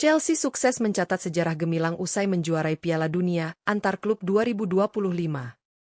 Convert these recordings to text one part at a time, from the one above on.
Chelsea sukses mencatat sejarah gemilang usai menjuarai Piala Dunia antar klub 2025.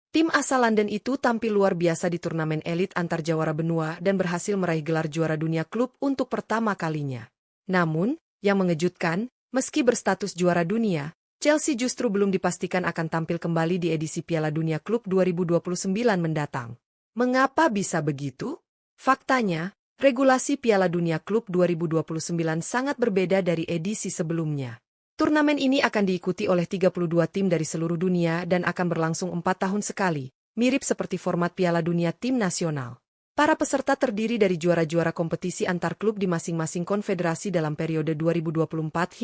Tim asal London itu tampil luar biasa di turnamen elit antar jawara benua dan berhasil meraih gelar juara dunia klub untuk pertama kalinya. Namun, yang mengejutkan, meski berstatus juara dunia, Chelsea justru belum dipastikan akan tampil kembali di edisi Piala Dunia Klub 2029 mendatang. Mengapa bisa begitu? Faktanya, regulasi Piala Dunia Klub 2029 sangat berbeda dari edisi sebelumnya. Turnamen ini akan diikuti oleh 32 tim dari seluruh dunia dan akan berlangsung 4 tahun sekali, mirip seperti format Piala Dunia Tim Nasional. Para peserta terdiri dari juara-juara kompetisi antar klub di masing-masing konfederasi dalam periode 2024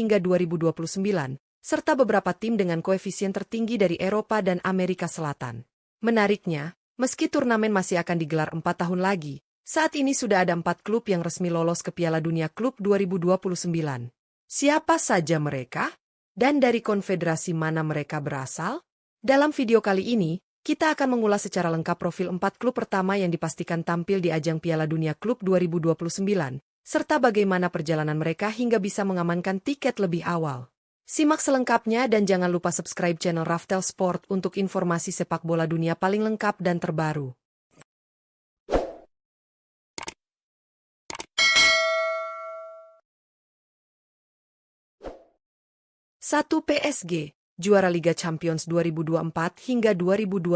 hingga 2029, serta beberapa tim dengan koefisien tertinggi dari Eropa dan Amerika Selatan. Menariknya, meski turnamen masih akan digelar 4 tahun lagi, saat ini sudah ada 4 klub yang resmi lolos ke Piala Dunia Klub 2029. Siapa saja mereka? Dan dari konfederasi mana mereka berasal? Dalam video kali ini, kita akan mengulas secara lengkap profil 4 klub pertama yang dipastikan tampil di ajang Piala Dunia Klub 2029, serta bagaimana perjalanan mereka hingga bisa mengamankan tiket lebih awal. Simak selengkapnya dan jangan lupa subscribe channel Raftel Sport untuk informasi sepak bola dunia paling lengkap dan terbaru. 1. PSG, juara Liga Champions 2024 hingga 2025.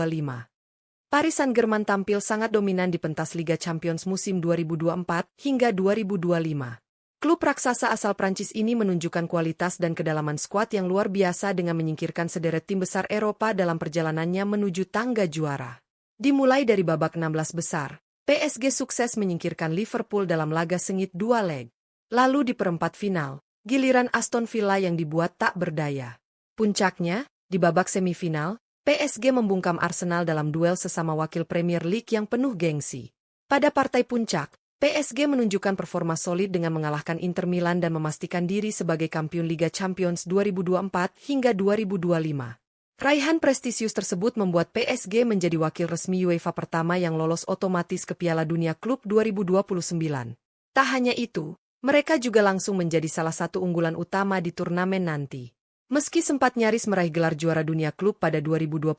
Paris Saint-Germain tampil sangat dominan di pentas Liga Champions musim 2024 hingga 2025. Klub raksasa asal Prancis ini menunjukkan kualitas dan kedalaman skuad yang luar biasa dengan menyingkirkan sederet tim besar Eropa dalam perjalanannya menuju tangga juara. Dimulai dari babak 16 besar, PSG sukses menyingkirkan Liverpool dalam laga sengit 2 leg. Lalu di perempat final, giliran Aston Villa yang dibuat tak berdaya. Puncaknya, di babak semifinal, PSG membungkam Arsenal dalam duel sesama wakil Premier League yang penuh gengsi. Pada partai puncak, PSG menunjukkan performa solid dengan mengalahkan Inter Milan dan memastikan diri sebagai kampiun Liga Champions 2024 hingga 2025. Raihan prestisius tersebut membuat PSG menjadi wakil resmi UEFA pertama yang lolos otomatis ke Piala Dunia Klub 2029. Tak hanya itu, mereka juga langsung menjadi salah satu unggulan utama di turnamen nanti. Meski sempat nyaris meraih gelar juara dunia klub pada 2025,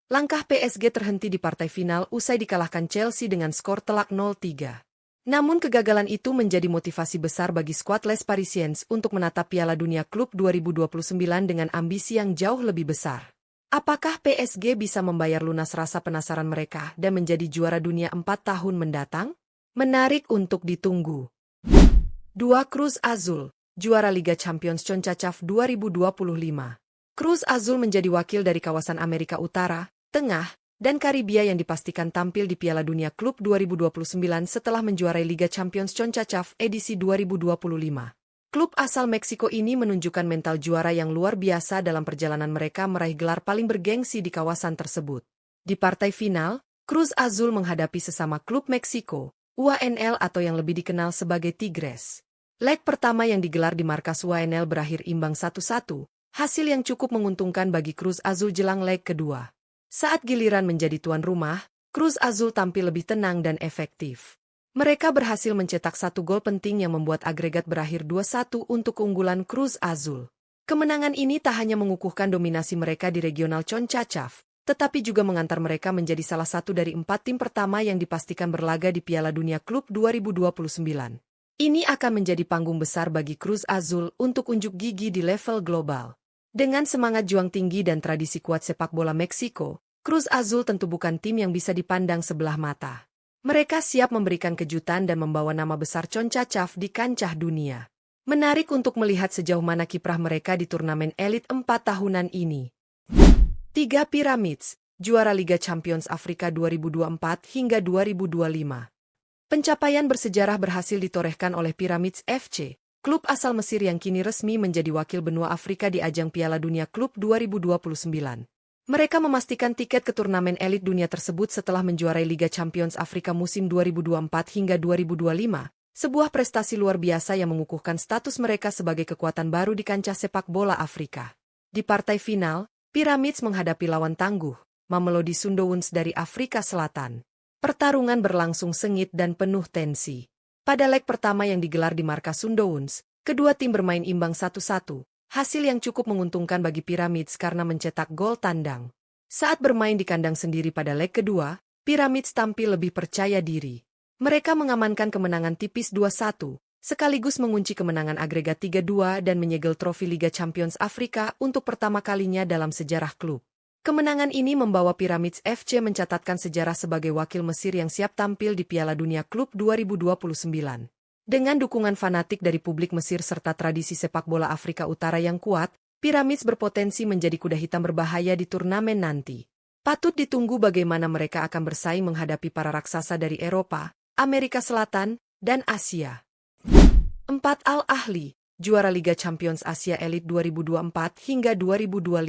langkah PSG terhenti di partai final usai dikalahkan Chelsea dengan skor telak 0-3. Namun kegagalan itu menjadi motivasi besar bagi skuad Les Parisiens untuk menatap Piala Dunia Klub 2029 dengan ambisi yang jauh lebih besar. Apakah PSG bisa membayar lunas rasa penasaran mereka dan menjadi juara dunia 4 tahun mendatang? Menarik untuk ditunggu. 2. Cruz Azul, juara Liga Champions CONCACAF 2025. Cruz Azul menjadi wakil dari kawasan Amerika Utara, Tengah, dan Karibia yang dipastikan tampil di Piala Dunia Klub 2029 setelah menjuarai Liga Champions CONCACAF edisi 2025. Klub asal Meksiko ini menunjukkan mental juara yang luar biasa dalam perjalanan mereka meraih gelar paling bergengsi di kawasan tersebut. Di partai final, Cruz Azul menghadapi sesama klub Meksiko, UANL atau yang lebih dikenal sebagai Tigres. Leg pertama yang digelar di markas UANL berakhir imbang 1-1, hasil yang cukup menguntungkan bagi Cruz Azul jelang leg kedua. Saat giliran menjadi tuan rumah, Cruz Azul tampil lebih tenang dan efektif. Mereka berhasil mencetak 1 gol penting yang membuat agregat berakhir 2-1 untuk keunggulan Cruz Azul. Kemenangan ini tak hanya mengukuhkan dominasi mereka di regional CONCACAF, tetapi juga mengantar mereka menjadi salah satu dari 4 tim pertama yang dipastikan berlaga di Piala Dunia Klub 2029. Ini akan menjadi panggung besar bagi Cruz Azul untuk unjuk gigi di level global. Dengan semangat juang tinggi dan tradisi kuat sepak bola Meksiko, Cruz Azul tentu bukan tim yang bisa dipandang sebelah mata. Mereka siap memberikan kejutan dan membawa nama besar CONCACAF di kancah dunia. Menarik untuk melihat sejauh mana kiprah mereka di turnamen elit 4 tahunan ini. 3. Pyramids, juara Liga Champions Afrika 2024 hingga 2025. Pencapaian bersejarah berhasil ditorehkan oleh Pyramids FC, klub asal Mesir yang kini resmi menjadi wakil benua Afrika di ajang Piala Dunia Klub 2029. Mereka memastikan tiket ke turnamen elit dunia tersebut setelah menjuarai Liga Champions Afrika musim 2024 hingga 2025, sebuah prestasi luar biasa yang mengukuhkan status mereka sebagai kekuatan baru di kancah sepak bola Afrika. Di partai final, Pyramids menghadapi lawan tangguh, Mamelodi Sundowns dari Afrika Selatan. Pertarungan berlangsung sengit dan penuh tensi. Pada leg pertama yang digelar di markas Sundowns, Kedua tim bermain imbang 1-1, hasil yang cukup menguntungkan bagi Pyramids karena mencetak gol tandang. Saat bermain di kandang sendiri pada leg kedua, Pyramids tampil lebih percaya diri. Mereka mengamankan kemenangan tipis 2-1, sekaligus mengunci kemenangan agregat 3-2 dan menyegel trofi Liga Champions Afrika untuk pertama kalinya dalam sejarah klub. Kemenangan ini membawa Pyramids FC mencatatkan sejarah sebagai wakil Mesir yang siap tampil di Piala Dunia Klub 2029. Dengan dukungan fanatik dari publik Mesir serta tradisi sepak bola Afrika Utara yang kuat, Pyramids berpotensi menjadi kuda hitam berbahaya di turnamen nanti. Patut ditunggu bagaimana mereka akan bersaing menghadapi para raksasa dari Eropa, Amerika Selatan, dan Asia. 4. Al Ahly, juara Liga Champions Asia Elite 2024 hingga 2025.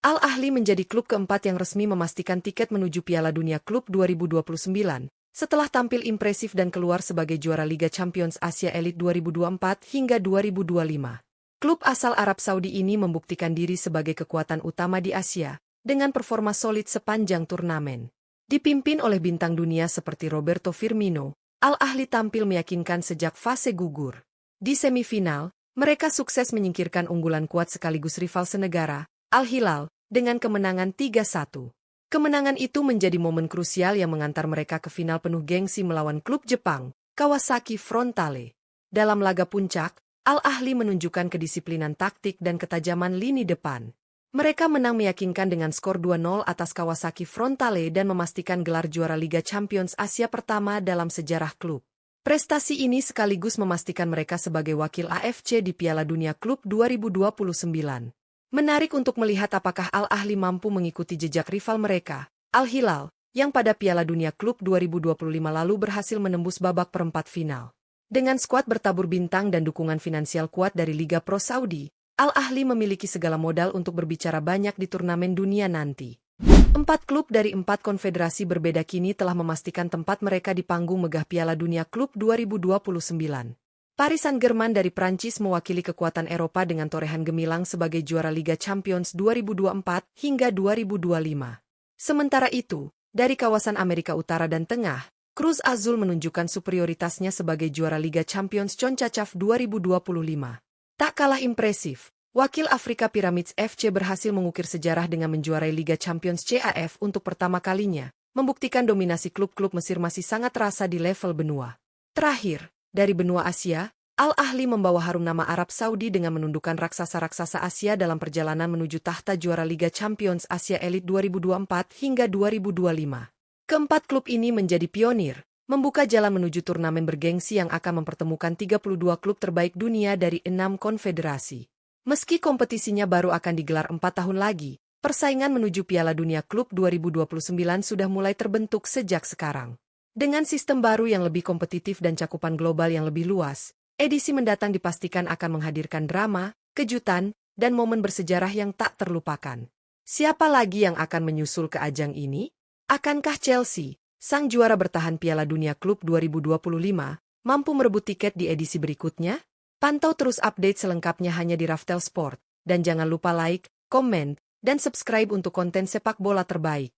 Al Ahly menjadi klub keempat yang resmi memastikan tiket menuju Piala Dunia Klub 2029. Setelah tampil impresif dan keluar sebagai juara Liga Champions Asia Elite 2024 hingga 2025. Klub asal Arab Saudi ini membuktikan diri sebagai kekuatan utama di Asia, dengan performa solid sepanjang turnamen. Dipimpin oleh bintang dunia seperti Roberto Firmino, Al Ahly tampil meyakinkan sejak fase gugur. Di semifinal, mereka sukses menyingkirkan unggulan kuat sekaligus rival senegara, Al Hilal, dengan kemenangan 3-1. Kemenangan itu menjadi momen krusial yang mengantar mereka ke final penuh gengsi melawan klub Jepang, Kawasaki Frontale. Dalam laga puncak, Al Ahly menunjukkan kedisiplinan taktik dan ketajaman lini depan. Mereka menang meyakinkan dengan skor 2-0 atas Kawasaki Frontale dan memastikan gelar juara Liga Champions Asia pertama dalam sejarah klub. Prestasi ini sekaligus memastikan mereka sebagai wakil AFC di Piala Dunia Klub 2029. Menarik untuk melihat apakah Al Ahly mampu mengikuti jejak rival mereka, Al Hilal, yang pada Piala Dunia Klub 2025 lalu berhasil menembus babak perempat final. Dengan skuad bertabur bintang dan dukungan finansial kuat dari Liga Pro Saudi, Al Ahly memiliki segala modal untuk berbicara banyak di turnamen dunia nanti. 4 klub dari 4 konfederasi berbeda kini telah memastikan tempat mereka di panggung megah Piala Dunia Klub 2029. Paris Saint-Germain dari Prancis mewakili kekuatan Eropa dengan torehan gemilang sebagai juara Liga Champions 2024 hingga 2025. Sementara itu, dari kawasan Amerika Utara dan Tengah, Cruz Azul menunjukkan superioritasnya sebagai juara Liga Champions CONCACAF 2025. Tak kalah impresif, wakil Afrika Pyramids FC berhasil mengukir sejarah dengan menjuarai Liga Champions CAF untuk pertama kalinya, membuktikan dominasi klub-klub Mesir masih sangat terasa di level benua. Terakhir, dari benua Asia, Al Ahly membawa harum nama Arab Saudi dengan menundukkan raksasa-raksasa Asia dalam perjalanan menuju tahta juara Liga Champions Asia Elite 2024 hingga 2025. Keempat klub ini menjadi pionir, membuka jalan menuju turnamen bergengsi yang akan mempertemukan 32 klub terbaik dunia dari 6 konfederasi. Meski kompetisinya baru akan digelar 4 tahun lagi, persaingan menuju Piala Dunia Klub 2029 sudah mulai terbentuk sejak sekarang. Dengan sistem baru yang lebih kompetitif dan cakupan global yang lebih luas, edisi mendatang dipastikan akan menghadirkan drama, kejutan, dan momen bersejarah yang tak terlupakan. Siapa lagi yang akan menyusul ke ajang ini? Akankah Chelsea, sang juara bertahan Piala Dunia Klub 2025, mampu merebut tiket di edisi berikutnya? Pantau terus update selengkapnya hanya di Raftel Sport, dan jangan lupa like, komen, dan subscribe untuk konten sepak bola terbaik.